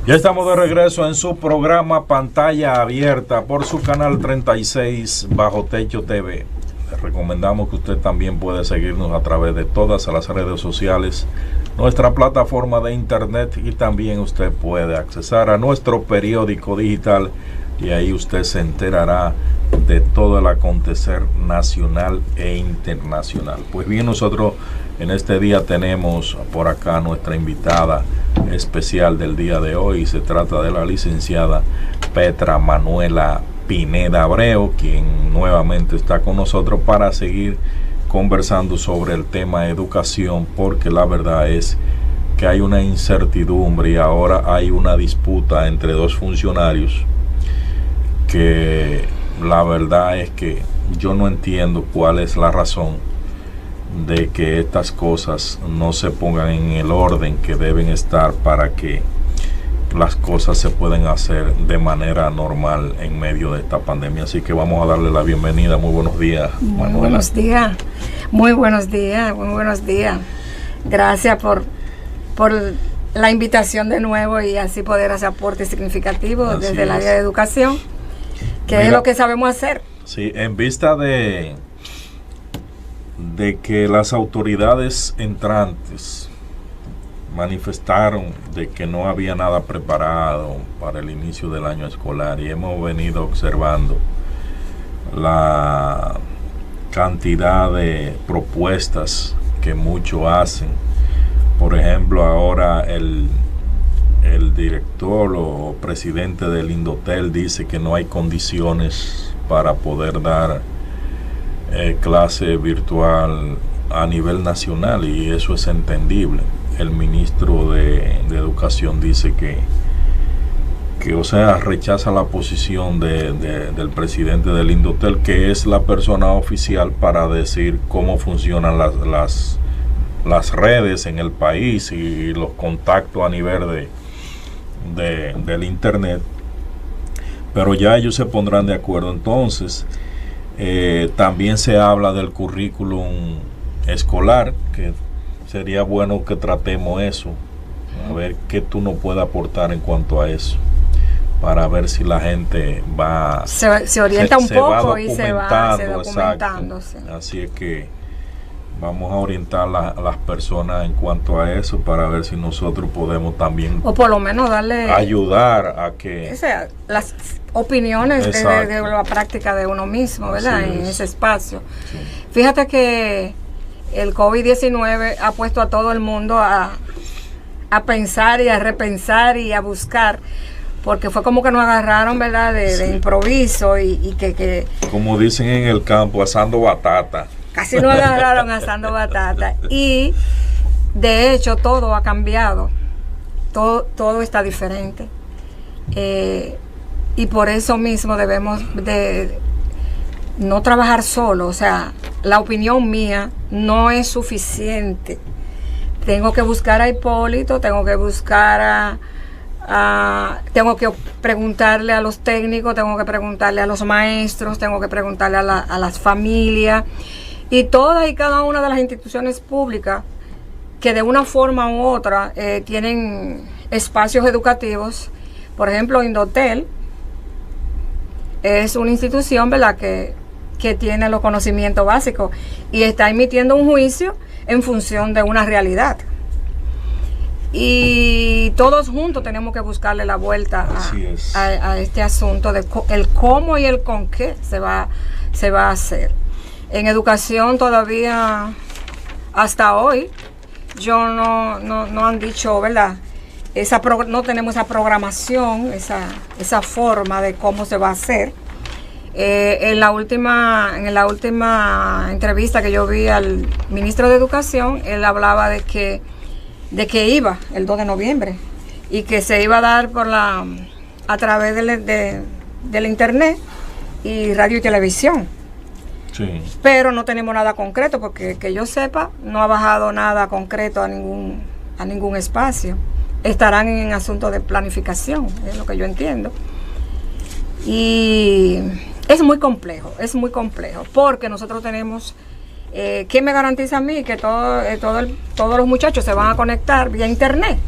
Ya estamos de regreso en su programa Pantalla Abierta por su canal 36 Bajo Techo TV. Les recomendamos que usted también puede seguirnos a través de todas las redes sociales, nuestra plataforma de internet, y también usted puede accesar a nuestro periódico digital y ahí usted se enterará de todo el acontecer nacional e internacional. Pues bien, nosotros en este día tenemos por acá nuestra invitada especial del día de hoy. Se trata de la licenciada Petra Manuela Pineda Abreu, quien nuevamente está con nosotros para seguir conversando sobre el tema educación, porque la verdad es que hay una incertidumbre y ahora hay una disputa entre dos funcionarios que la verdad es que yo no entiendo cuál es la razón de que estas cosas no se pongan en el orden que deben estar para que las cosas se pueden hacer de manera normal en medio de esta pandemia. Así que vamos a darle la bienvenida. Muy buenos días, Manuela. Muy buenos días, muy buenos días, muy buenos días. Gracias por la invitación de nuevo y así poder hacer aportes significativos desde el área de educación, que es lo que sabemos hacer. Sí, en vista de que las autoridades entrantes manifestaron de que no había nada preparado para el inicio del año escolar, y hemos venido observando la cantidad de propuestas que muchos hacen. Por ejemplo, ahora el director o presidente del Indotel dice que no hay condiciones para poder dar clase virtual a nivel nacional, y eso es entendible. El ministro de Educación dice que o sea, rechaza la posición del presidente del Indotel, que es la persona oficial para decir cómo funcionan las redes en el país y los contactos a nivel del internet. Pero ya ellos se pondrán de acuerdo. Entonces también se habla del currículum escolar, que sería bueno que tratemos eso, a ver qué tú nos puedes aportar en cuanto a eso, para ver si la gente se orienta un poco y se va documentando. Sí. Así es que vamos a orientar a las personas en cuanto a eso, para ver si nosotros podemos también, o por lo menos darle, ayudar a que, o sea, las opiniones de la práctica de uno mismo, ¿verdad? En ese espacio. Sí. Fíjate que el COVID-19 ha puesto a todo el mundo a pensar y a repensar y a buscar, porque fue como que nos agarraron, ¿verdad? De improviso y que como dicen en el campo, asando batata. Casi nos agarraron asando batata. Y de hecho todo ha cambiado, todo está diferente, y por eso mismo debemos de no trabajar solo. O sea, la opinión mía no es suficiente. Tengo que buscar a Hipólito, tengo que buscar tengo que preguntarle a los técnicos, tengo que preguntarle a los maestros, tengo que preguntarle a las familias y todas y cada una de las instituciones públicas que de una forma u otra tienen espacios educativos. Por ejemplo, Indotel es una institución, ¿verdad?, que tiene los conocimientos básicos y está emitiendo un juicio en función de una realidad. Y todos juntos tenemos que buscarle la vuelta a este asunto de el cómo y el con qué se va a hacer. En educación todavía, hasta hoy, yo no han dicho, ¿verdad?, no tenemos esa programación, esa forma de cómo se va a hacer. En la última entrevista que yo vi al ministro de Educación, él hablaba de que iba el 2 de noviembre y que se iba a dar a través del internet y radio y televisión. Sí. Pero no tenemos nada concreto, porque que yo sepa no ha bajado nada concreto a ningún espacio. Estarán en asuntos de planificación, es lo que yo entiendo. Y es muy complejo, porque nosotros tenemos, ¿qué me garantiza a mí que todos los muchachos se van a conectar vía internet?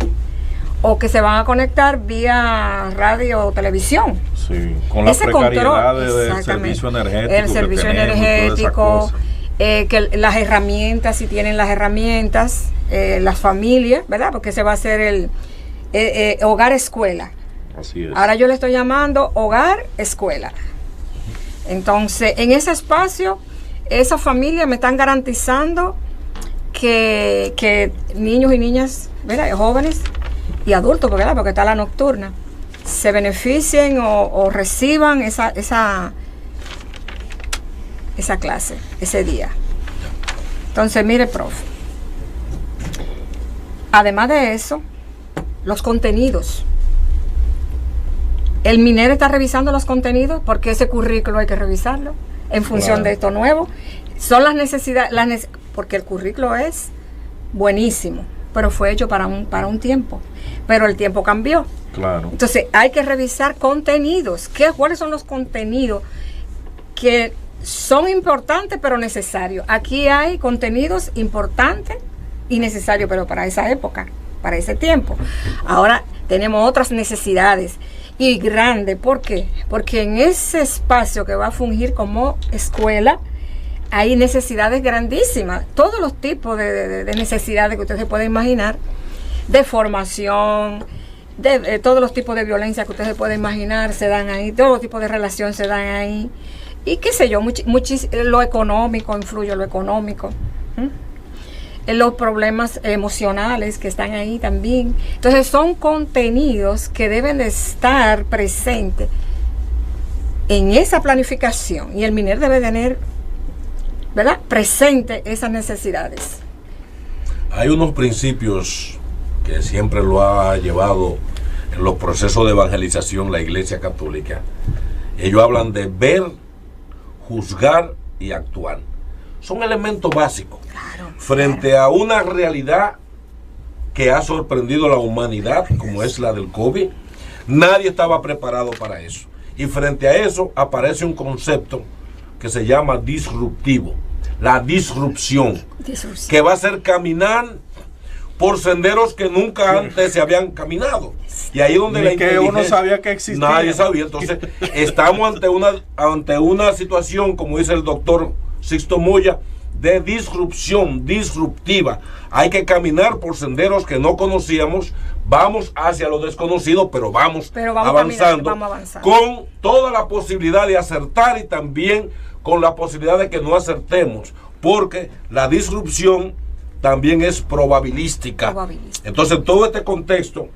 o que se van a conectar vía radio o televisión. Sí, con las precariedades del servicio energético. El servicio energético, que las herramientas, si tienen las herramientas, las familias, ¿verdad? Porque se va a hacer el hogar-escuela. Así es. Ahora yo le estoy llamando hogar-escuela. Entonces, en ese espacio, esas familias me están garantizando que niños y niñas, ¿verdad? Jóvenes y adultos, ¿verdad? Porque está la nocturna, se beneficien o reciban esa clase, ese día. Entonces, mire, profe, además de eso, los contenidos. El MINER está revisando los contenidos porque ese currículo hay que revisarlo en función de esto nuevo. Son las necesidades, porque el currículo es buenísimo, pero fue hecho para un tiempo. Pero el tiempo cambió. Claro. Entonces hay que revisar contenidos. ¿Cuáles son los contenidos que son importantes pero necesarios? Aquí hay contenidos importantes y necesarios, pero para esa época, para ese tiempo. Ahora tenemos otras necesidades y grandes. ¿Por qué? Porque en ese espacio que va a fungir como escuela hay necesidades grandísimas, todos los tipos de necesidades que usted se puede imaginar, de formación, de todos los tipos de violencia que usted se puede imaginar se dan ahí, todos los tipos de relación se dan ahí, y qué sé yo, lo económico, influye lo económico, en los problemas emocionales que están ahí también. Entonces son contenidos que deben de estar presentes en esa planificación, y el MINER debe tener, ¿verdad?, presente esas necesidades. Hay unos principios que siempre lo ha llevado en los procesos de evangelización la Iglesia Católica. Ellos hablan de ver, juzgar y actuar. Son elementos básicos. Claro, frente a una realidad que ha sorprendido a la humanidad, como es la del COVID. Nadie estaba preparado para eso. Y frente a eso aparece un concepto que se llama disruptivo. La disrupción, que va a ser caminar por senderos que nunca antes se habían caminado. Y ahí donde la inteligencia, que uno sabía que existía. Nadie sabía. Entonces, estamos ante una situación, como dice el doctor Sixto Moya, de disrupción, disruptiva. Hay que caminar por senderos que no conocíamos. Vamos hacia lo desconocido, pero vamos avanzando, con toda la posibilidad de acertar y también con la posibilidad de que no acertemos, porque la disrupción también es probabilística. Entonces, todo este contexto,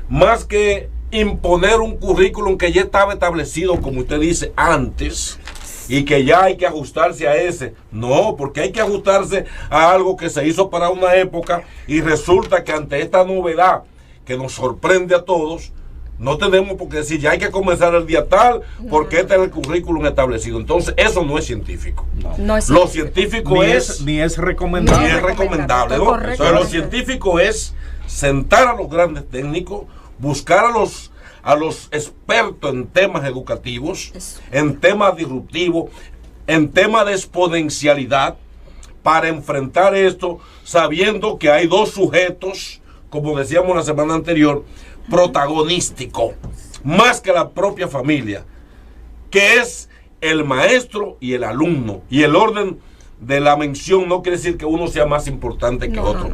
más que imponer un currículum que ya estaba establecido, como usted dice, antes, y que ya hay que ajustarse a ese, no, porque hay que ajustarse a algo que se hizo para una época, y resulta que ante esta novedad que nos sorprende a todos, no tenemos por qué decir ya hay que comenzar el día tal, porque este es el currículum establecido. Entonces eso no es científico. No es lo científico ni es recomendable. Ni es recomendable, ¿no? Entonces, lo científico es sentar a los grandes técnicos, buscar a los expertos en temas educativos, en temas disruptivos, en temas de exponencialidad, para enfrentar esto, sabiendo que hay dos sujetos, como decíamos la semana anterior, protagonístico, más que la propia familia, que es el maestro y el alumno. Y el orden de la mención no quiere decir que uno sea más importante que otro.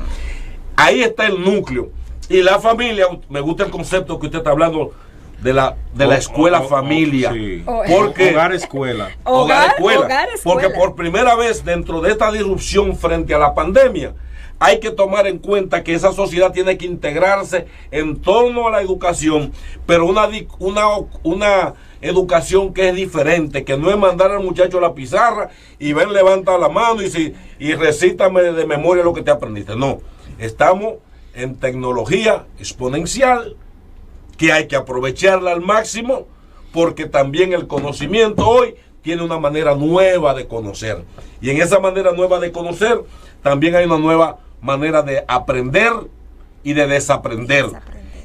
Ahí está el núcleo. Y la familia, me gusta el concepto que usted está hablando de la escuela familia. Sí. Porque hogar escuela. Hogar escuela. Porque por primera vez dentro de esta disrupción frente a la pandemia, hay que tomar en cuenta que esa sociedad tiene que integrarse en torno a la educación, pero una educación que es diferente, que no es mandar al muchacho a la pizarra y ven, levanta la mano y recítame de memoria lo que te aprendiste. No, estamos en tecnología exponencial, que hay que aprovecharla al máximo, porque también el conocimiento hoy tiene una manera nueva de conocer, y en esa manera nueva de conocer también hay una nueva manera de aprender y de desaprender.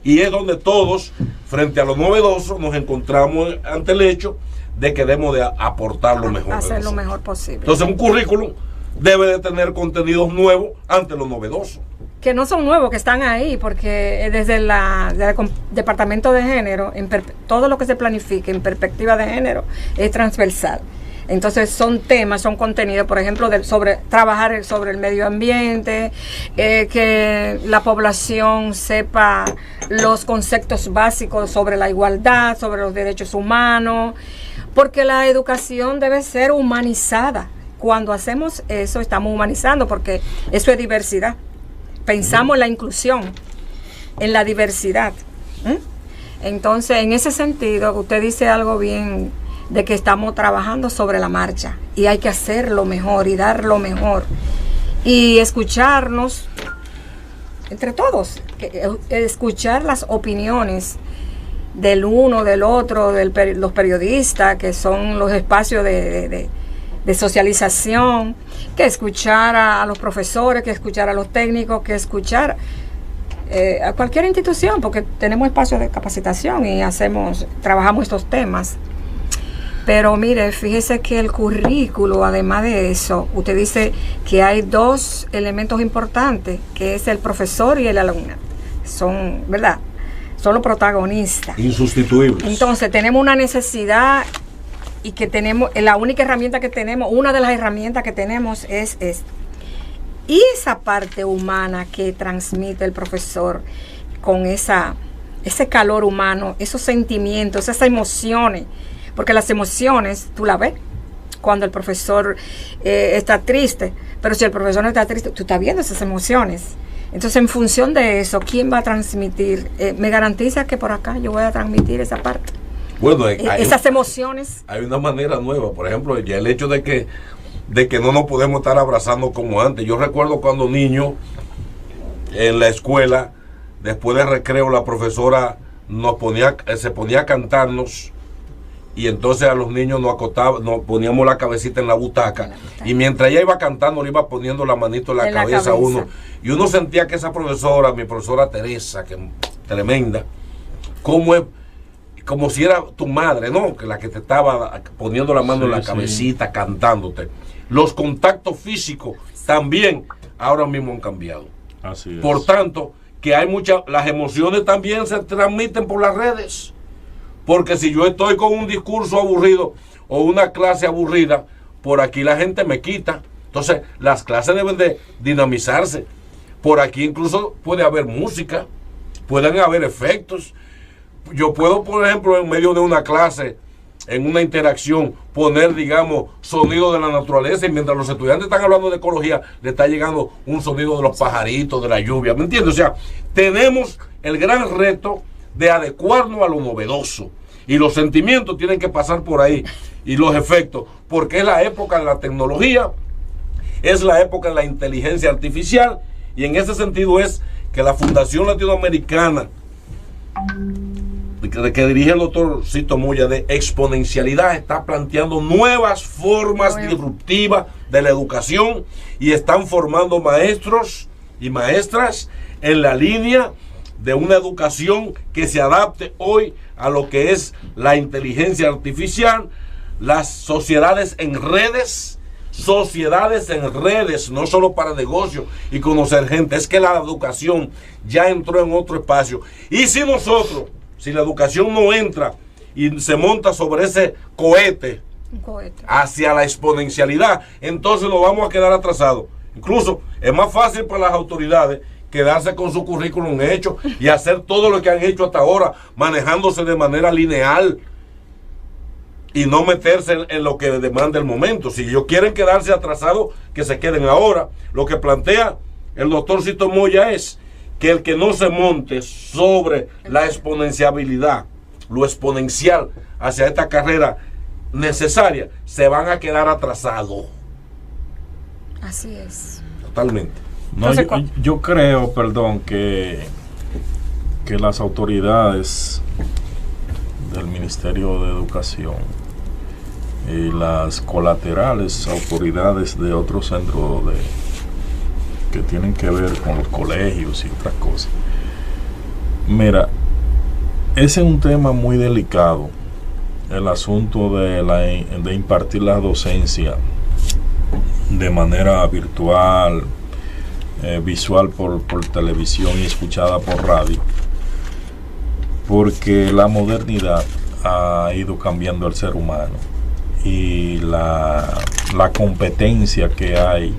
Y es donde todos, frente a lo novedoso, nos encontramos ante el hecho de que debemos de aportar lo mejor. Hacer lo mejor posible. Entonces, un currículum debe de tener contenidos nuevos ante lo novedoso. Que no son nuevos, que están ahí, porque desde el Departamento de Género, todo lo que se planifique en perspectiva de género es transversal. Entonces son temas, son contenidos, por ejemplo, trabajar sobre el medio ambiente, que la población sepa los conceptos básicos sobre la igualdad, sobre los derechos humanos, porque la educación debe ser humanizada. Cuando hacemos eso, estamos humanizando, porque eso es diversidad. Pensamos en la inclusión, en la diversidad. Entonces, en ese sentido, usted dice algo bien, de que estamos trabajando sobre la marcha y hay que hacerlo mejor y dar lo mejor y escucharnos entre todos, escuchar las opiniones del uno, del otro, los periodistas, que son los espacios de socialización, que escuchar a los profesores, que escuchar a los técnicos, que escuchar a cualquier institución, porque tenemos espacios de capacitación y trabajamos estos temas. Pero mire, fíjese que el currículo, además de eso, usted dice que hay dos elementos importantes, que es el profesor y el alumno. Son, ¿verdad? Son los protagonistas. Insustituibles. Entonces, tenemos una necesidad y que tenemos, la única herramienta que tenemos, una de las herramientas que tenemos es esto. Y esa parte humana que transmite el profesor con ese calor humano, esos sentimientos, esas emociones. Porque las emociones, tú las ves cuando el profesor está triste, pero si el profesor no está triste, tú estás viendo esas emociones. Entonces, en función de eso, ¿quién va a transmitir? Me garantiza que por acá yo voy a transmitir esa parte. Bueno, esas emociones. Hay una manera nueva, por ejemplo, ya el hecho de que no nos podemos estar abrazando como antes. Yo recuerdo cuando niño, en la escuela, después del recreo, la profesora se ponía a cantarnos. Y entonces a los niños nos poníamos la cabecita en la butaca, y mientras ella iba cantando le iba poniendo la manito en la cabeza a uno, y uno sentía que esa profesora, mi profesora Teresa, que tremenda, como si era tu madre, ¿no? Que la que te estaba poniendo la mano en la cabecita, cantándote. Los contactos físicos también ahora mismo han cambiado. Así es. Por tanto, que las emociones también se transmiten por las redes. Porque si yo estoy con un discurso aburrido o una clase aburrida, por aquí la gente me quita. Entonces, las clases deben de dinamizarse. Por aquí incluso puede haber música, pueden haber efectos. Yo puedo, por ejemplo, en medio de una clase, en una interacción, poner, digamos, sonido de la naturaleza, y mientras los estudiantes están hablando de ecología, le está llegando un sonido de los pajaritos, de la lluvia. ¿Me entiendes? O sea, tenemos el gran reto de adecuarnos a lo novedoso, y los sentimientos tienen que pasar por ahí, y los efectos, porque es la época de la tecnología, es la época de la inteligencia artificial, y en ese sentido es que la Fundación Latinoamericana que dirige el doctor Sisto Moya, de exponencialidad, está planteando nuevas formas disruptivas de la educación, y están formando maestros y maestras en la línea de una educación que se adapte hoy a lo que es la inteligencia artificial, las sociedades en redes, no solo para negocios y conocer gente. Es que la educación ya entró en otro espacio, y si la educación no entra y se monta sobre ese cohete hacia la exponencialidad, entonces nos vamos a quedar atrasados. Incluso es más fácil para las autoridades quedarse con su currículum hecho y hacer todo lo que han hecho hasta ahora, manejándose de manera lineal y no meterse en lo que demanda el momento. Si ellos quieren quedarse atrasados, que se queden ahora. Lo que plantea el doctor Sisto Moya es que el que no se monte sobre la exponenciabilidad, lo exponencial hacia esta carrera necesaria, se van a quedar atrasados. Así es. Totalmente. No, yo creo, que las autoridades del Ministerio de Educación y las colaterales autoridades de otros centros que tienen que ver con los colegios y otras cosas. Mira, ese es un tema muy delicado, el asunto de impartir la docencia de manera virtual, visual por televisión y escuchada por radio, porque la modernidad ha ido cambiando al ser humano y la competencia que hay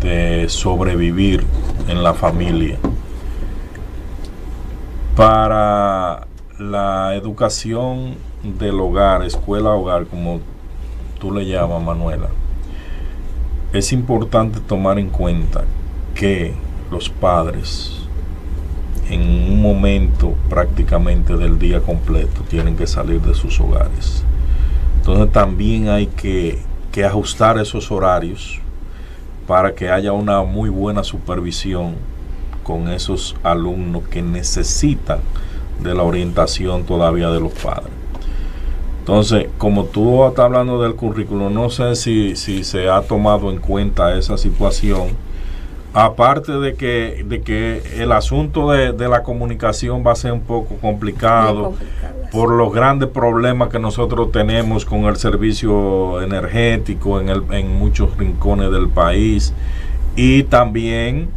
de sobrevivir en la familia. Para la educación del hogar, escuela-hogar, como tú le llamas, Manuela, es importante tomar en cuenta que los padres en un momento prácticamente del día completo tienen que salir de sus hogares. Entonces también hay que ajustar esos horarios para que haya una muy buena supervisión con esos alumnos que necesitan de la orientación todavía de los padres. Entonces, como tú estás hablando del currículo, no sé si se ha tomado en cuenta esa situación. Aparte de que el asunto de la comunicación va a ser un poco complicado por los grandes problemas que nosotros tenemos con el servicio energético en muchos rincones del país, y también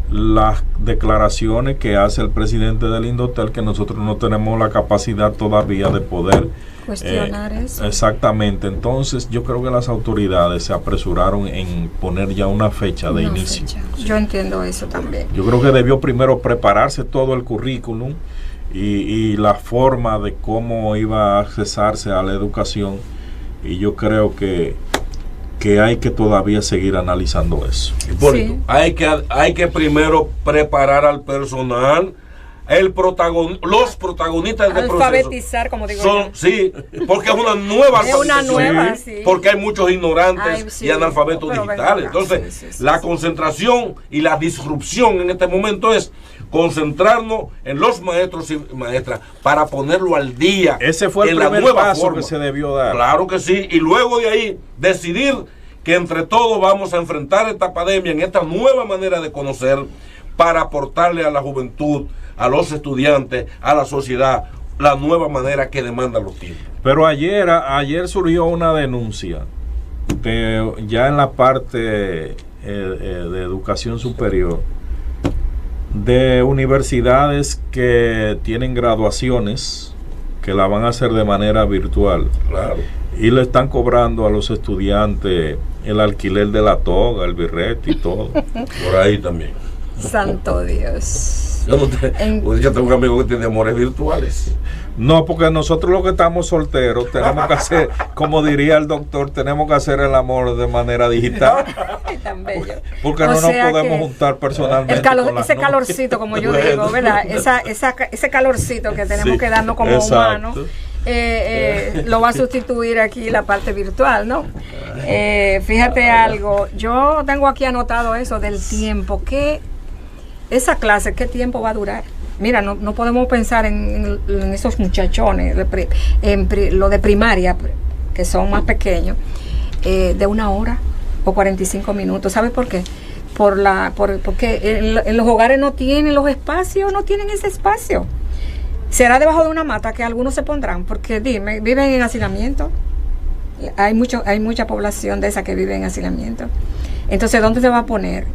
las declaraciones que hace el presidente del Indotel, que nosotros no tenemos la capacidad todavía de poder cuestionar eso. Exactamente. Entonces yo creo que las autoridades se apresuraron en poner ya una fecha de inicio. Yo entiendo eso también. Yo creo que debió primero prepararse todo el currículum y la forma de cómo iba a accesarse a la educación, y yo creo que hay que todavía seguir analizando eso. Hipólito, sí. Hay que primero preparar al personal. Los protagonistas del proceso alfabetizar, como digo son, sí, porque es una nueva alfabetización, sí. Porque hay muchos ignorantes y analfabetos digitales. Entonces, la concentración y la disrupción en este momento es concentrarnos en los maestros y maestras para ponerlo al día. Ese fue el primer paso que se debió dar. Claro que sí, y luego de ahí decidir que entre todos vamos a enfrentar esta pandemia en esta nueva manera de conocer, para aportarle a la juventud, a los estudiantes, a la sociedad, la nueva manera que demandan los tiempos. Pero ayer surgió una denuncia ya en la parte de educación superior, de universidades que tienen graduaciones que la van a hacer de manera virtual. Claro. Y le están cobrando a los estudiantes el alquiler de la toga, el birrete y todo. Por ahí también. Santo Dios. Yo tengo un amigo que tiene amores virtuales. No, porque nosotros los que estamos solteros tenemos que hacer, como diría el doctor, tenemos que hacer el amor de manera digital. Tan bello. Porque no nos podemos juntar personalmente. Ese calorcito, como yo digo, ¿verdad? Ese calorcito que tenemos que darnos como humanos. Lo va a sustituir aquí la parte virtual, ¿no? Fíjate algo, yo tengo aquí anotado eso del tiempo, que esa clase, ¿qué tiempo va a durar? Mira, no podemos pensar en esos muchachones, lo de primaria, que son más pequeños, de 1 hora o 45 minutos. ¿Sabes por qué? Porque en los hogares no tienen los espacios, no tienen ese espacio. Será debajo de una mata que algunos se pondrán, porque dime, viven en hacinamiento. Hay mucha población de esa que vive en hacinamiento. Entonces, ¿dónde se va a poner?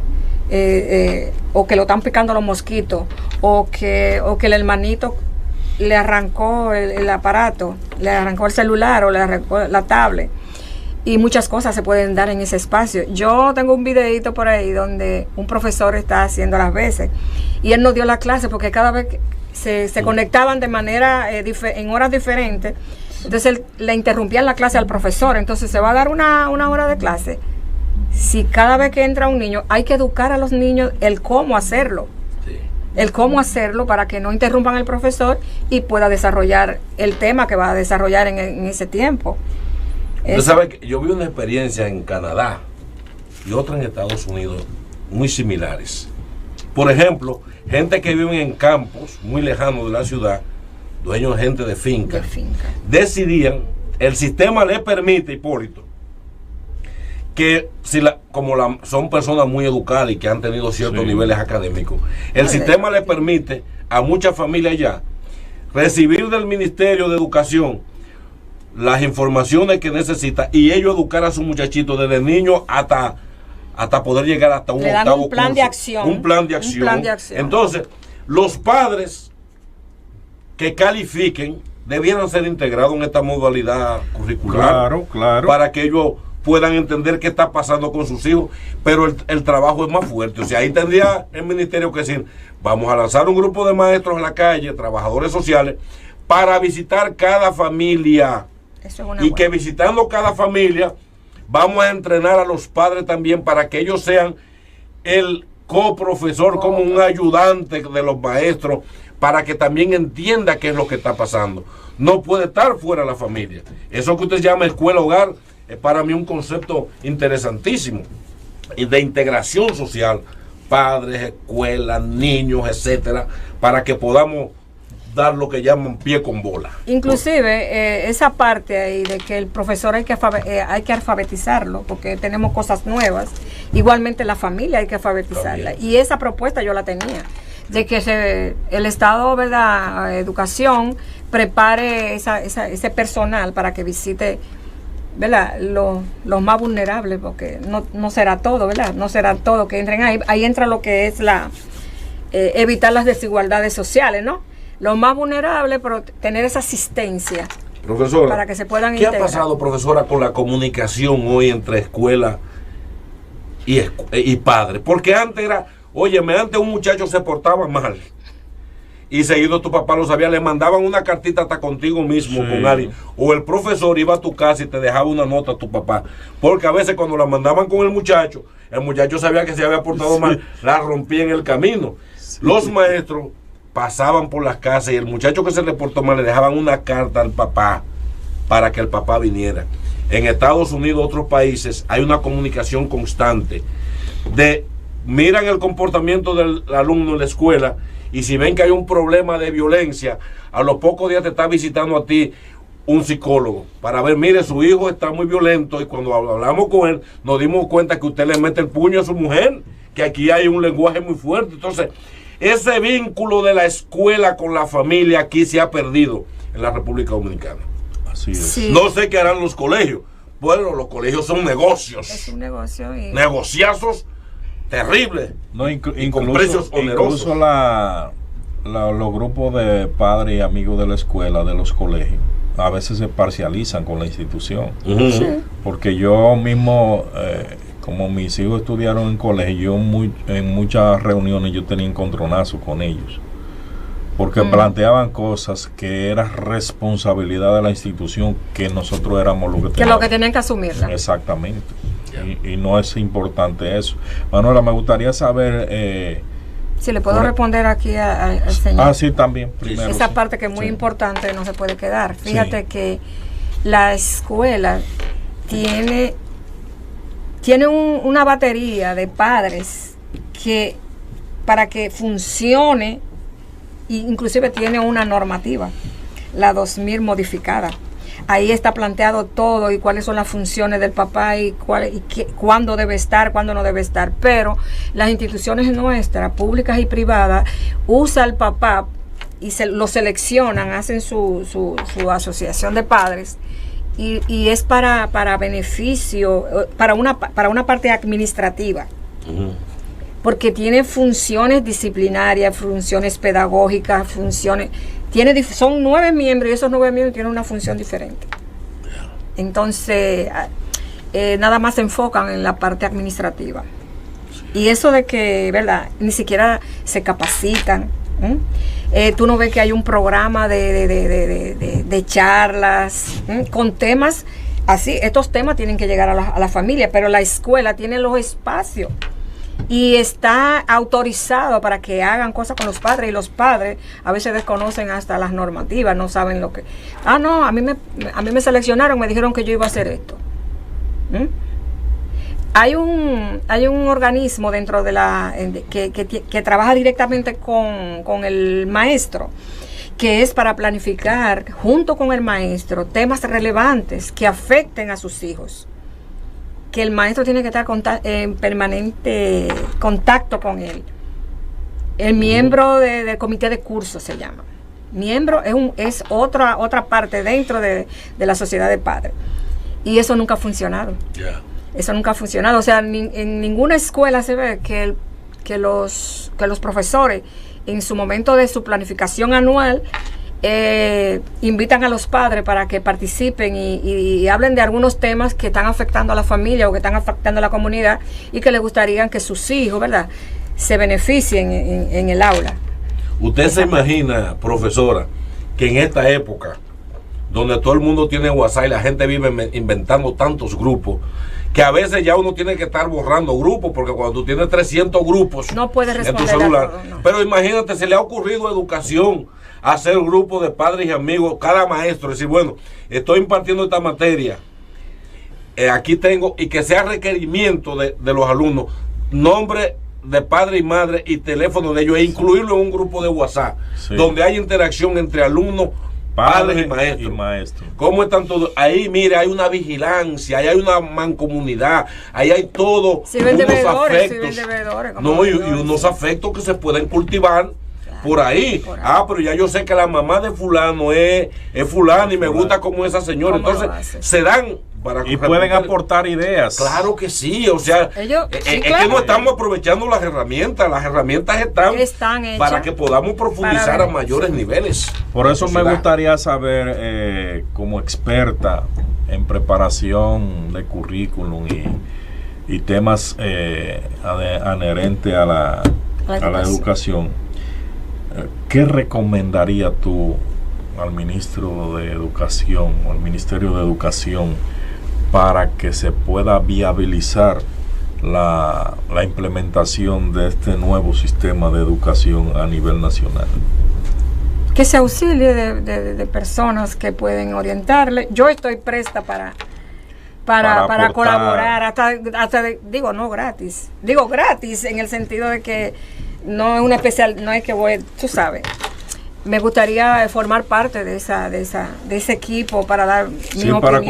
O que lo están picando los mosquitos, o que el hermanito le arrancó el aparato, le arrancó el celular o le arrancó la tablet, y muchas cosas se pueden dar en ese espacio. Yo tengo un videito por ahí donde un profesor está haciendo las veces, y él nos dio la clase porque cada vez que se conectaban de manera en horas diferentes, entonces le interrumpían la clase al profesor. Entonces se va a dar una hora de clase. Si cada vez que entra un niño, hay que educar a los niños el cómo hacerlo. Sí. El cómo hacerlo para que no interrumpan al profesor y pueda desarrollar el tema que va a desarrollar en ese tiempo. Usted sabe que yo vi una experiencia en Canadá y otra en Estados Unidos muy similares. Por ejemplo, gente que vive en campos muy lejanos de la ciudad, dueños de gente de finca, decidían, el sistema les permite, Hipólito, que son personas muy educadas y que han tenido ciertos niveles académicos, el sistema les permite a muchas familias ya recibir del Ministerio de Educación las informaciones que necesita y ellos educar a su muchachito desde niño hasta poder llegar hasta un octavo plan curso. De acción. Un plan de acción. Entonces, los padres que califiquen debieran ser integrados en esta modalidad curricular. Claro. Para que ellos puedan entender qué está pasando con sus hijos, pero el trabajo es más fuerte. O sea, ahí tendría el ministerio que decir, vamos a lanzar un grupo de maestros en la calle, trabajadores sociales, para visitar cada familia. Eso es que visitando cada familia, vamos a entrenar a los padres también para que ellos sean el coprofesor, como un ayudante de los maestros, para que también entienda qué es lo que está pasando. No puede estar fuera de la familia. Eso que usted llama escuela-hogar es para mí un concepto interesantísimo y de integración social, padres, escuelas, niños, etcétera, para que podamos dar lo que llaman pie con bola. Inclusive esa parte ahí de que el profesor hay que alfabetizarlo, porque tenemos cosas nuevas. Igualmente la familia hay que alfabetizarla. También. Y esa propuesta yo la tenía, de que el Estado, ¿verdad?, educación, prepare ese personal para que visite, ¿verdad?, los más vulnerables, porque no será todo, ¿verdad? No será todo que entren ahí. Ahí entra lo que es evitar las desigualdades sociales, ¿no? Los más vulnerables, pero tener esa asistencia, profesora, para que se puedan integrar. ¿Qué ha pasado, profesora, con la comunicación hoy entre escuela y padre? Porque antes era, óyeme, antes un muchacho se portaba mal y seguido tu papá lo sabía, le mandaban una cartita hasta contigo mismo, sí, con alguien, o el profesor iba a tu casa y te dejaba una nota a tu papá, porque a veces cuando la mandaban con el muchacho sabía que se había portado, sí, mal, la rompía en el camino. Sí. Los maestros pasaban por las casas y el muchacho que se le portó mal le dejaban una carta al papá para que el papá viniera. En Estados Unidos, otros países, hay una comunicación constante miran el comportamiento del alumno en la escuela, y si ven que hay un problema de violencia, a los pocos días te está visitando a ti un psicólogo para ver, mire, su hijo está muy violento, y cuando hablamos con él nos dimos cuenta que usted le mete el puño a su mujer, que aquí hay un lenguaje muy fuerte. Entonces, ese vínculo de la escuela con la familia aquí se ha perdido en la República Dominicana. Así es. Sí. No sé qué harán los colegios. Bueno, los colegios son negocios. Es un negocio. Negociazos terribles. No, con precios onerosos. Incluso los grupos de padres y amigos de la escuela, de los colegios, a veces se parcializan con la institución. Uh-huh. Sí. Porque yo mismo... como mis hijos estudiaron en colegio, en muchas reuniones yo tenía encontronazo con ellos, porque planteaban cosas que era responsabilidad de la institución, que nosotros éramos lo que tenían que asumirla. Exactamente. Y no es importante eso. Manuela, me gustaría saber... si le puedo responder aquí al señor. Sí, también. Primero, esa sí, parte que es muy importante, no se puede quedar. Fíjate que la escuela tiene una batería de padres que para que funcione, inclusive tiene una normativa, la 2000 modificada. Ahí está planteado todo y cuáles son las funciones del papá y cuándo debe estar, cuándo no debe estar. Pero las instituciones nuestras, públicas y privadas, usa al papá y lo seleccionan, hacen su asociación de padres. Y es para beneficio, para una parte administrativa, porque tiene funciones disciplinarias, funciones pedagógicas, son 9 miembros, y esos 9 miembros tienen una función diferente. Entonces, nada más se enfocan en la parte administrativa. Y eso de que, ¿verdad?, ni siquiera se capacitan. Tú no ves que hay un programa de charlas con temas así. Estos temas tienen que llegar a la familia, pero la escuela tiene los espacios y está autorizado para que hagan cosas con los padres, y los padres a veces desconocen hasta las normativas, no saben lo que... no, a mí me seleccionaron, me dijeron que yo iba a hacer esto. Hay un organismo dentro de que trabaja directamente con el maestro, que es para planificar junto con el maestro temas relevantes que afecten a sus hijos, que el maestro tiene que estar en permanente contacto con él. El miembro del comité de curso se llama. miembro, es otra parte dentro de la sociedad de padres. Y eso nunca ha funcionado. Yeah. Eso nunca ha funcionado. O sea, en ninguna escuela se ve que los profesores, en su momento de su planificación anual, invitan a los padres para que participen y hablen de algunos temas que están afectando a la familia o que están afectando a la comunidad y que les gustaría que sus hijos, ¿verdad?, se beneficien en el aula. ¿Usted se imagina, profesora, que en esta época, donde todo el mundo tiene WhatsApp y la gente vive inventando tantos grupos, que a veces ya uno tiene que estar borrando grupos, porque cuando tú tienes 300 grupos no puedes en tu responder celular, a todo, no. Pero imagínate, se le ha ocurrido a educación hacer grupos de padres y amigos, cada maestro, decir, bueno, estoy impartiendo esta materia, aquí tengo, y que sea requerimiento de los alumnos, nombre de padre y madre y teléfono de ellos, e incluirlo en un grupo de WhatsApp, sí, donde hay interacción entre alumnos, padres y maestros. ¿Cómo están todos? Ahí, mire, hay una vigilancia, ahí hay una mancomunidad, ahí hay todo, unos afectos. No, y unos afectos que se pueden cultivar por ahí. Pero ya yo sé que la mamá de fulano es fulano y me gusta como esa señora. Entonces, se dan y pueden aportar ideas. Claro que sí, o sea, ellos, sí, es que no estamos aprovechando las herramientas están hechas para que podamos profundizar a mayores niveles. Por eso me gustaría saber, como experta en preparación de currículum y temas adherentes a la educación, ¿qué recomendaría tú al ministro de Educación o al Ministerio de Educación para que se pueda viabilizar la implementación de este nuevo sistema de educación a nivel nacional? Que se auxilie de personas que pueden orientarle. Yo estoy presta para colaborar, hasta digo, no gratis. Digo gratis en el sentido de que no es una especial, no es que voy, tú sabes. Me gustaría formar parte de ese equipo para dar mi opinión, para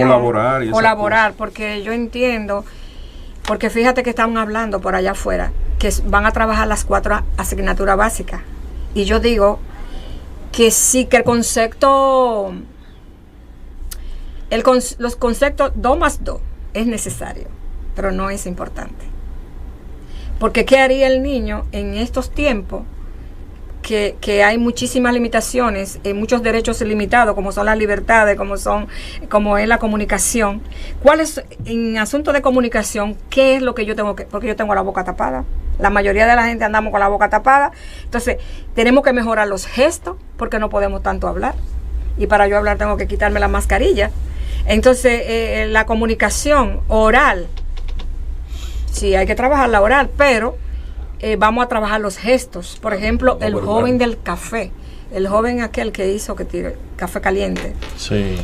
colaborar, porque yo entiendo, porque fíjate que están hablando por allá afuera que van a trabajar las 4 asignaturas básicas, y yo digo que sí, que el concepto, los conceptos 2 más 2 es necesario, pero no es importante, porque ¿qué haría el niño en estos tiempos? Que hay muchísimas limitaciones, muchos derechos limitados, como son las libertades, como es la comunicación. ¿Cuál es, en asunto de comunicación, qué es lo que yo tengo que, porque yo tengo la boca tapada? La mayoría de la gente andamos con la boca tapada. Entonces, tenemos que mejorar los gestos, porque no podemos tanto hablar. Y para yo hablar tengo que quitarme la mascarilla. Entonces, la comunicación oral, sí, hay que trabajar la oral, pero vamos a trabajar los gestos. Por ejemplo, el joven del café, el joven aquel que hizo que tire café caliente. Sí.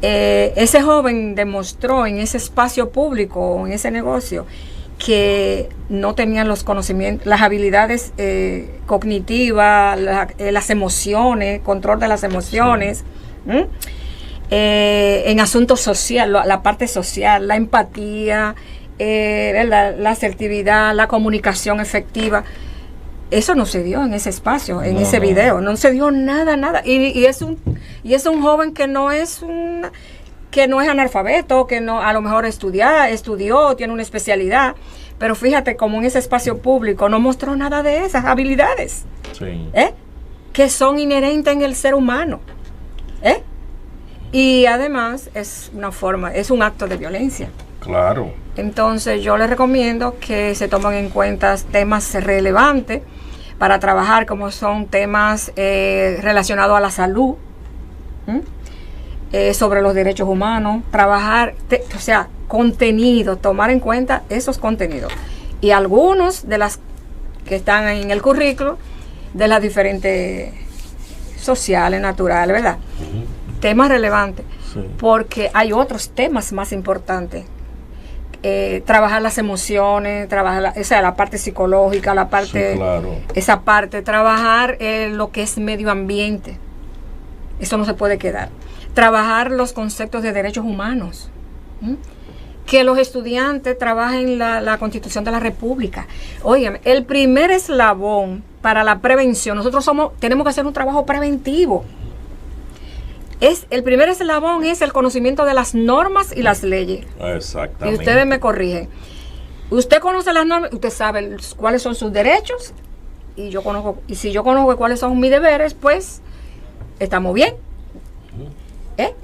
Ese joven demostró en ese espacio público, en ese negocio, que no tenían los conocimientos, las habilidades cognitivas, las emociones, control de las emociones. Sí. En asuntos sociales, la parte social, la empatía, la asertividad, la comunicación efectiva. Eso no se dio en ese espacio, en ese video, no se dio nada. Y es un joven que no es analfabeto, que no, a lo mejor estudió, tiene una especialidad, pero fíjate como en ese espacio público no mostró nada de esas habilidades, sí, que son inherentes en el ser humano, y además es un acto de violencia. Claro. Entonces yo les recomiendo que se tomen en cuenta temas relevantes para trabajar, como son temas relacionados a la salud, sobre los derechos humanos, trabajar, contenido, tomar en cuenta esos contenidos. Y algunos de las que están en el currículo de las diferentes sociales, naturales, ¿verdad? Uh-huh. Temas relevantes, sí, porque hay otros temas más importantes. Trabajar las emociones, trabajar la parte psicológica, la parte, sí, claro, esa parte, trabajar lo que es medio ambiente. Eso no se puede quedar. Trabajar los conceptos de derechos humanos. que los estudiantes trabajen la Constitución de la República. Óigame, el primer eslabón para la prevención, nosotros tenemos que hacer un trabajo preventivo. El primer eslabón es el conocimiento de las normas y las leyes. Exactamente. Y ustedes me corrigen. Usted conoce las normas, usted sabe cuáles son sus derechos, y si yo conozco cuáles son mis deberes, pues estamos bien.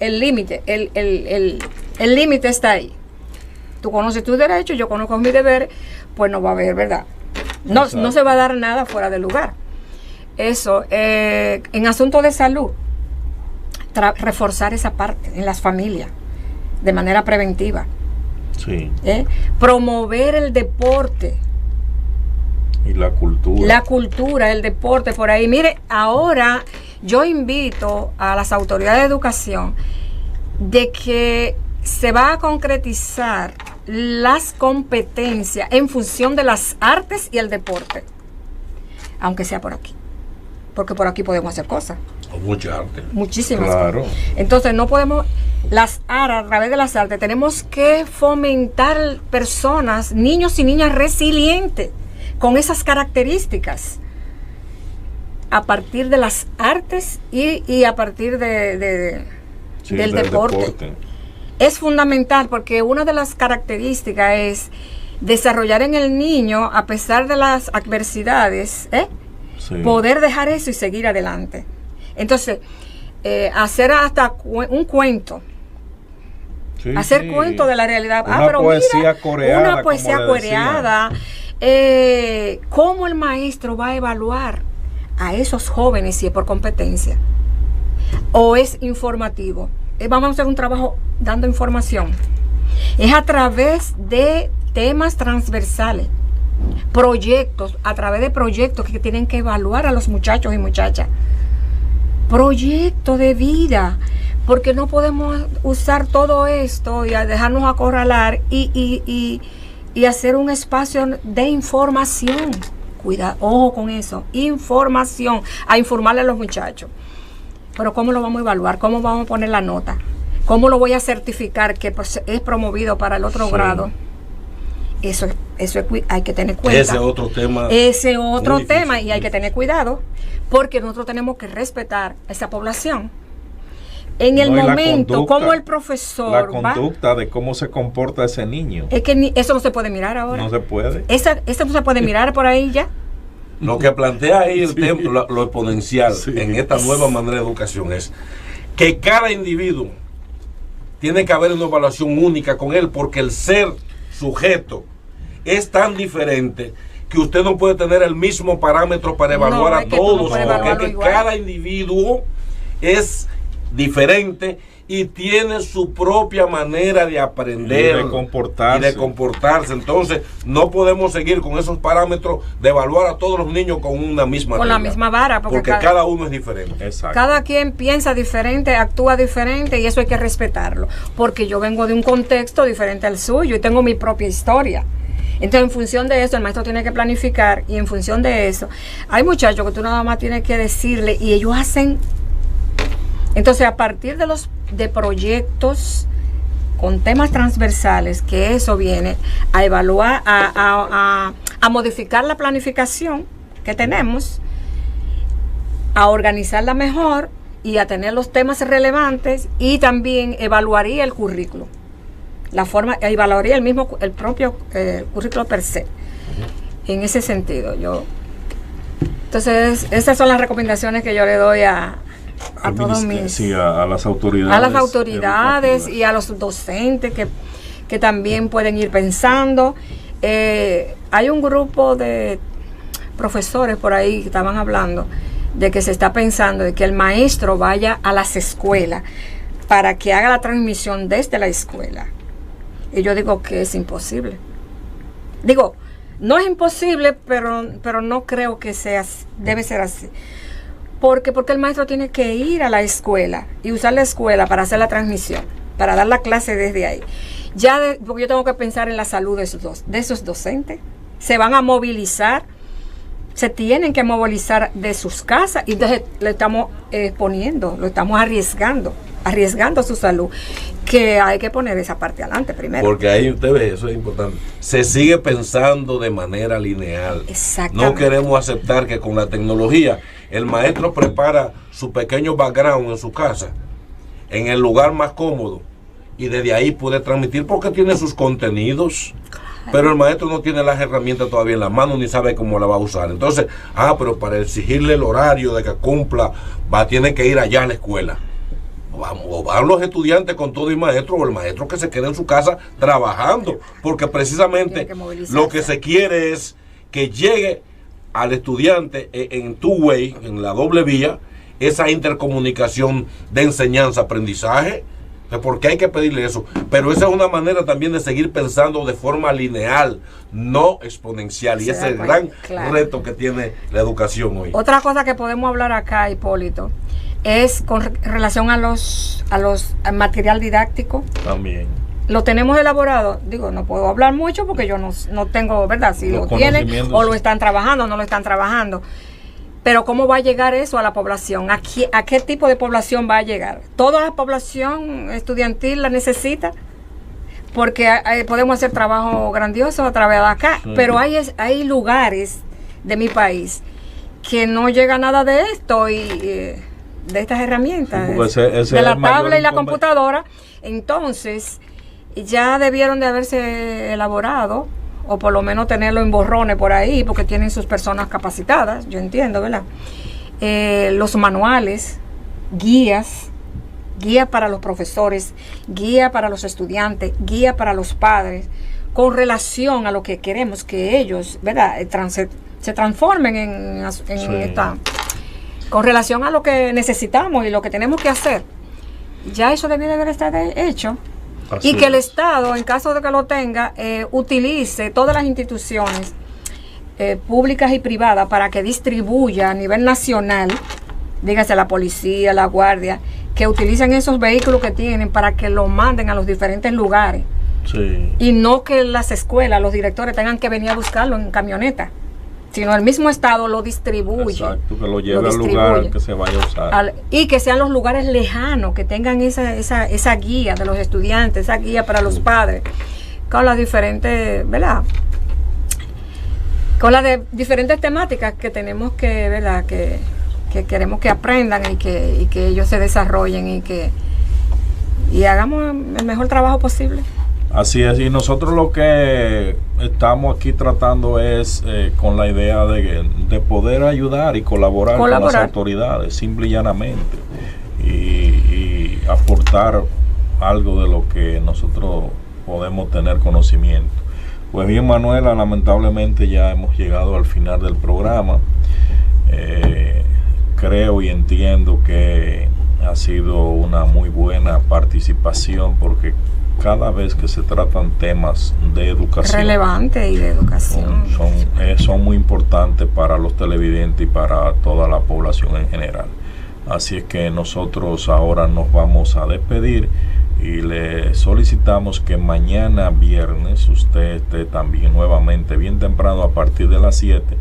El límite, el límite está ahí. Tú conoces tus derechos, yo conozco mis deberes, pues no va a haber, ¿verdad? No se va a dar nada fuera de lugar. Eso, en asuntos de salud, reforzar esa parte en las familias de manera preventiva. Sí. Promover el deporte. Y la cultura. La cultura, el deporte, por ahí. Mire, ahora yo invito a las autoridades de educación de que se va a concretizar las competencias en función de las artes y el deporte, aunque sea por aquí, porque por aquí podemos hacer cosas. Mucha arte. Muchísimas Claro. cosas. Entonces no podemos, a través de las artes, tenemos que fomentar personas, niños y niñas resilientes, con esas características, a partir de las artes y a partir del deporte. Es fundamental, porque una de las características es desarrollar en el niño, a pesar de las adversidades, poder dejar eso y seguir adelante. Entonces, hacer hasta un cuento. Hacer cuento de la realidad. Una poesía coreada. Una poesía coreada. ¿Cómo el maestro va a evaluar a esos jóvenes si es por competencia o es informativo? Vamos a hacer un trabajo dando información. Es a través de temas transversales, proyectos, a través de proyectos que tienen que evaluar a los muchachos y muchachas. Proyecto de vida, porque no podemos usar todo esto y a dejarnos acorralar y hacer un espacio de información. Cuidado, ojo con eso, información, a informarle a los muchachos. Pero ¿cómo lo vamos a evaluar? ¿Cómo vamos a poner la nota? ¿Cómo lo voy a certificar que es promovido para el otro grado? Eso hay que tener cuenta. Ese otro tema. Ese otro tema, y hay que tener cuidado, porque nosotros tenemos que respetar a esa población. En el momento, como el profesor la conducta de cómo se comporta ese niño. Es que eso no se puede mirar ahora. No se puede. Eso no se puede mirar por ahí ya. Lo que plantea ahí el tema, lo exponencial en esta nueva manera de educación es que cada individuo tiene que haber una evaluación única con él, porque el ser sujeto es tan diferente que usted no puede tener el mismo parámetro para evaluar a todos, porque cada individuo es diferente y tiene su propia manera de aprender y de comportarse. Entonces no podemos seguir con esos parámetros de evaluar a todos los niños con una misma con la misma vara, porque cada uno es diferente. Exacto. Cada quien piensa diferente, actúa diferente, y eso hay que respetarlo, porque yo vengo de un contexto diferente al suyo y tengo mi propia historia. Entonces, en función de eso, el maestro tiene que planificar, y en función de eso, hay muchachos que tú nada más tienes que decirle y ellos hacen. Entonces, a partir de proyectos con temas transversales, que eso viene a evaluar, a modificar la planificación que tenemos, a organizarla mejor y a tener los temas relevantes, y también evaluaría el currículo. Evaluaría el propio currículo per se. En ese sentido, entonces, esas son las recomendaciones que yo le doy a todos a las autoridades. A las autoridades y a los docentes que también pueden ir pensando. Hay un grupo de profesores por ahí que estaban hablando de que se está pensando de que el maestro vaya a las escuelas para que haga la transmisión desde la escuela. Y yo digo que es imposible. Digo, no es imposible, pero no creo que debe ser así. Porque el maestro tiene que ir a la escuela y usar la escuela para hacer la transmisión, para dar la clase desde ahí. Porque yo tengo que pensar en la salud de esos docentes. Se van a movilizar, se tienen que movilizar de sus casas, y entonces le estamos exponiendo, lo estamos arriesgando su salud. que hay que poner esa parte adelante primero. Porque ahí usted ve, eso es importante. Se sigue pensando de manera lineal. Exactamente. No queremos aceptar que con la tecnología el maestro prepara su pequeño background en su casa, en el lugar más cómodo, y desde ahí puede transmitir porque tiene sus contenidos. Pero el maestro no tiene las herramientas todavía en la mano ni sabe cómo la va a usar. Entonces, pero para exigirle el horario de que cumpla, tiene que ir allá a la escuela. O van los estudiantes con todo y maestro, o el maestro que se quede en su casa trabajando, porque precisamente lo que se quiere es que llegue al estudiante en two-way, en la doble vía, esa intercomunicación de enseñanza-aprendizaje, porque hay que pedirle eso. Pero esa es una manera también de seguir pensando de forma lineal, no exponencial, y ese es el gran reto que tiene la educación hoy. Otra cosa que podemos hablar acá, Hipólito, es con relación al material didáctico. También. Lo tenemos elaborado. Digo, no puedo hablar mucho porque yo no tengo, ¿verdad? Si lo tienen o lo están trabajando o no lo están trabajando. Pero ¿cómo va a llegar eso a la población? ¿A qué tipo de población va a llegar? ¿Toda la población estudiantil la necesita? Porque podemos hacer trabajo grandioso a través de acá. Sí. Pero hay lugares de mi país que no llega nada de esto y de estas herramientas, sí, de la tablet y la computadora. Entonces, ya debieron de haberse elaborado, o por lo menos tenerlo en borrones por ahí, porque tienen sus personas capacitadas, yo entiendo, ¿verdad? Los manuales, guía para los profesores, guía para los estudiantes, guía para los padres, con relación a lo que queremos que ellos, ¿verdad?, se transformen en esta, con relación a lo que necesitamos y lo que tenemos que haber. Ya eso debe de haber estado hecho. Así y que el Estado, en caso de que lo tenga, utilice todas las instituciones públicas y privadas para que distribuya a nivel nacional, dígase la policía, la guardia, que utilicen esos vehículos que tienen para que lo manden a los diferentes lugares. Sí. Y no que las escuelas, los directores tengan que venir a buscarlo en camioneta, sino el mismo Estado lo distribuye. Exacto, que lo lleve al lugar que se vaya a usar. Y que sean los lugares lejanos, que tengan esa guía de los estudiantes, esa guía para los padres, con las diferentes, ¿verdad?, con las diferentes temáticas que tenemos que, ¿verdad?, que queremos que aprendan y que ellos se desarrollen y hagamos el mejor trabajo posible. Así es, y nosotros lo que estamos aquí tratando es con la idea de poder ayudar y colaborar con las autoridades, simple y llanamente, y aportar algo de lo que nosotros podemos tener conocimiento. Pues bien, Manuela, lamentablemente ya hemos llegado al final del programa. Creo y entiendo que ha sido una muy buena participación, porque cada vez que se tratan temas de educación relevante y de educación son muy importantes para los televidentes y para toda la población en general. Así es que nosotros ahora nos vamos a despedir y le solicitamos que mañana viernes usted esté también nuevamente bien temprano a partir de las 7.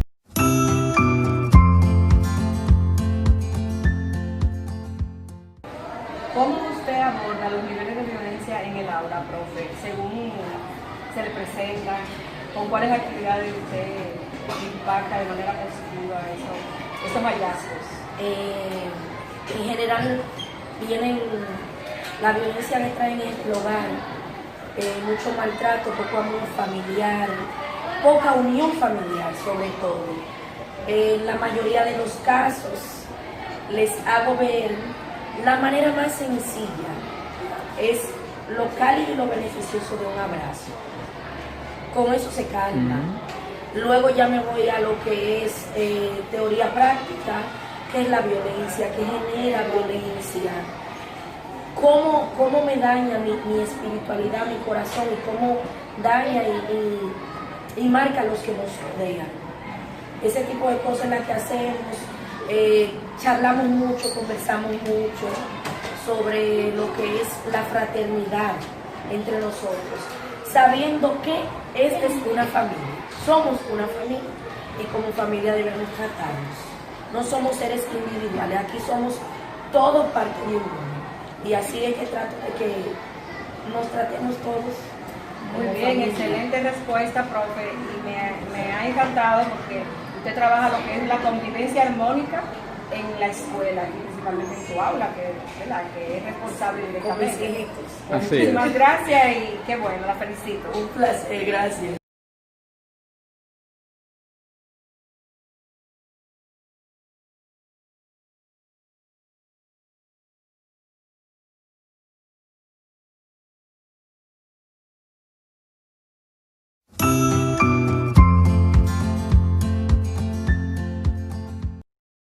¿Cómo usted aborda los niveles de violencia en el aula, profe? Según se le presenta, ¿con cuáles actividades usted impacta de manera positiva esos hallazgos? En general la violencia que traen en el hogar, mucho maltrato, poco amor familiar, poca unión familiar sobre todo. En la mayoría de los casos les hago ver la manera más sencilla, es lo cálido y lo beneficioso de un abrazo. Con eso se calma. Luego ya me voy a lo que es teoría práctica, que es la violencia, que genera violencia, cómo me daña mi espiritualidad, mi corazón, y cómo daña y marca a los que nos rodean. Ese tipo de cosas es las que hacemos. Charlamos mucho, conversamos mucho sobre lo que es la fraternidad entre nosotros, sabiendo que esta es una familia, somos una familia y como familia debemos tratarnos. No somos seres individuales, aquí somos todos parte de uno, y así es que trato de que nos tratemos todos. Muy bien, excelente respuesta, profe, y me ha encantado porque usted trabaja lo que es la convivencia armónica en la escuela, y principalmente en su aula, que es responsable directamente. Con mis hijitos. Muchísimas gracias y qué bueno, la felicito. Un placer, gracias.